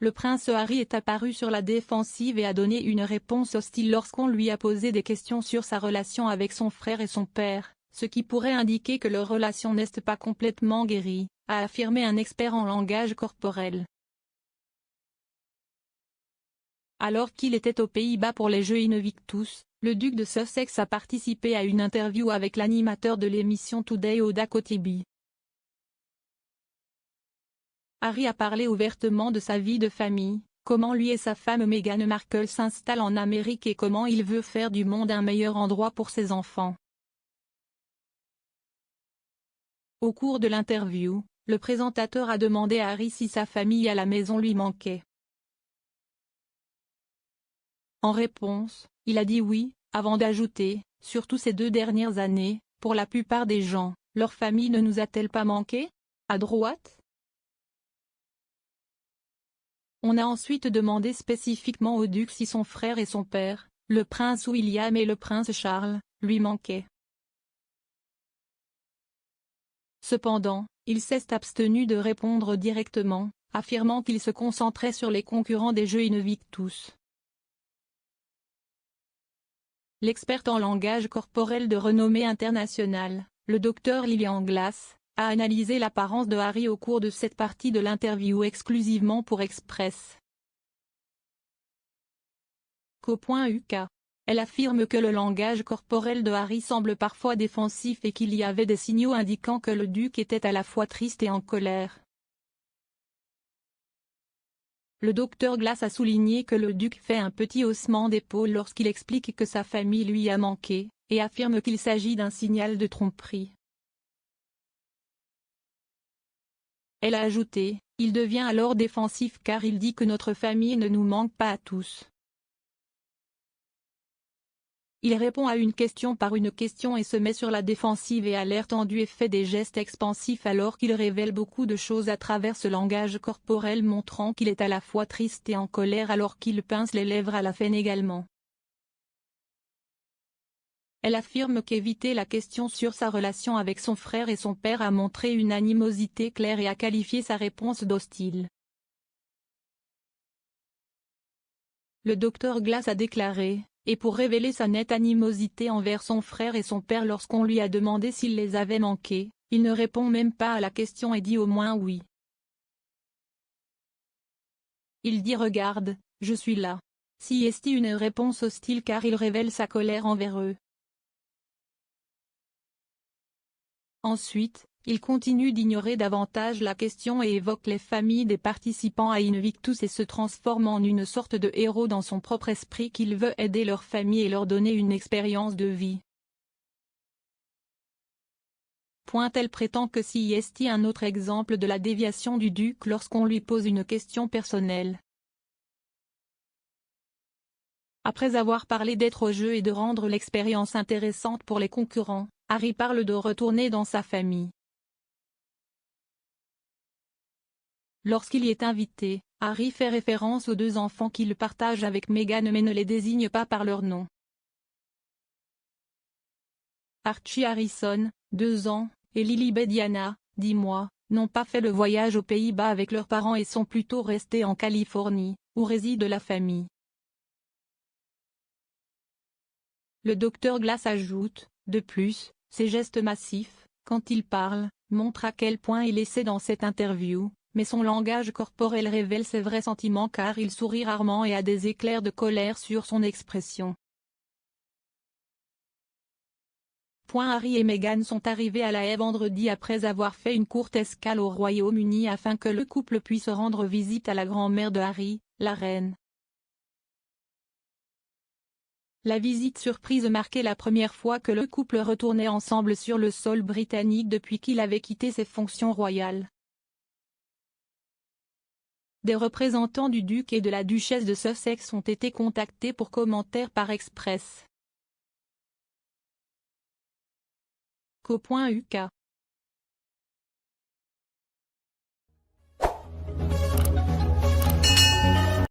le prince Harry est apparu sur la défensive et a donné une réponse hostile lorsqu'on lui a posé des questions sur sa relation avec son frère et son père, ce qui pourrait indiquer que leur relation n'est pas complètement guérie, a affirmé un expert en langage corporel. Alors qu'il était aux Pays-Bas pour les Jeux Invictus, le duc de Sussex a participé à une interview avec l'animateur de l'émission Today Oda Kotibi. Harry a parlé ouvertement de sa vie de famille, comment lui et sa femme Meghan Markle s'installent en Amérique et comment il veut faire du monde un meilleur endroit pour ses enfants. Au cours de l'interview, le présentateur a demandé à Harry si sa famille à la maison lui manquait. En réponse, il a dit oui, avant d'ajouter, surtout ces 2 dernières années, pour la plupart des gens, leur famille ne nous a-t-elle pas manqué? À droite? On a ensuite demandé spécifiquement au duc si son frère et son père, le prince William et le prince Charles, lui manquaient. Cependant, il s'est abstenu de répondre directement, affirmant qu'il se concentrait sur les concurrents des Jeux Invictus. L'experte en langage corporel de renommée internationale, le docteur Lillian Glass, a analysé l'apparence de Harry au cours de cette partie de l'interview exclusivement pour Express. Co.uk. Elle affirme que le langage corporel de Harry semble parfois défensif et qu'il y avait des signaux indiquant que le duc était à la fois triste et en colère. Le docteur Glass a souligné que le duc fait un petit haussement d'épaule lorsqu'il explique que sa famille lui a manqué, et affirme qu'il s'agit d'un signal de tromperie. Elle a ajouté, « Il devient alors défensif car il dit que notre famille ne nous manque pas à tous. » Il répond à une question par une question et se met sur la défensive et a l'air tendu et fait des gestes expansifs alors qu'il révèle beaucoup de choses à travers ce langage corporel montrant qu'il est à la fois triste et en colère alors qu'il pince les lèvres à la fin également. Elle affirme qu'éviter la question sur sa relation avec son frère et son père a montré une animosité claire et a qualifié sa réponse d'hostile. Le docteur Glass a déclaré, et pour révéler sa nette animosité envers son frère et son père lorsqu'on lui a demandé s'il les avait manqués, il ne répond même pas à la question et dit au moins oui. Il dit regarde, je suis là. Si est une réponse hostile car il révèle sa colère envers eux. Ensuite, il continue d'ignorer davantage la question et évoque les familles des participants à Invictus et se transforme en une sorte de héros dans son propre esprit qu'il veut aider leur famille et leur donner une expérience de vie. Elle prétend que si est un autre exemple de la déviation du duc lorsqu'on lui pose une question personnelle. Après avoir parlé d'être au jeu et de rendre l'expérience intéressante pour les concurrents, Harry parle de retourner dans sa famille. Lorsqu'il y est invité, Harry fait référence aux 2 enfants qu'il partage avec Meghan mais ne les désigne pas par leur nom. Archie Harrison, 2 ans, et Lilibet Diana, 10 mois, n'ont pas fait le voyage aux Pays-Bas avec leurs parents et sont plutôt restés en Californie, où réside la famille. Le docteur Glass ajoute, de plus, ces gestes massifs, quand il parle, montrent à quel point il essaie dans cette interview, mais son langage corporel révèle ses vrais sentiments car il sourit rarement et a des éclairs de colère sur son expression. Harry et Meghan sont arrivés à La Haye vendredi après avoir fait une courte escale au Royaume-Uni afin que le couple puisse rendre visite à la grand-mère de Harry, la reine. La visite surprise marquait la première fois que le couple retournait ensemble sur le sol britannique depuis qu'il avait quitté ses fonctions royales. Des représentants du duc et de la duchesse de Sussex ont été contactés pour commentaires par Express. Co.uk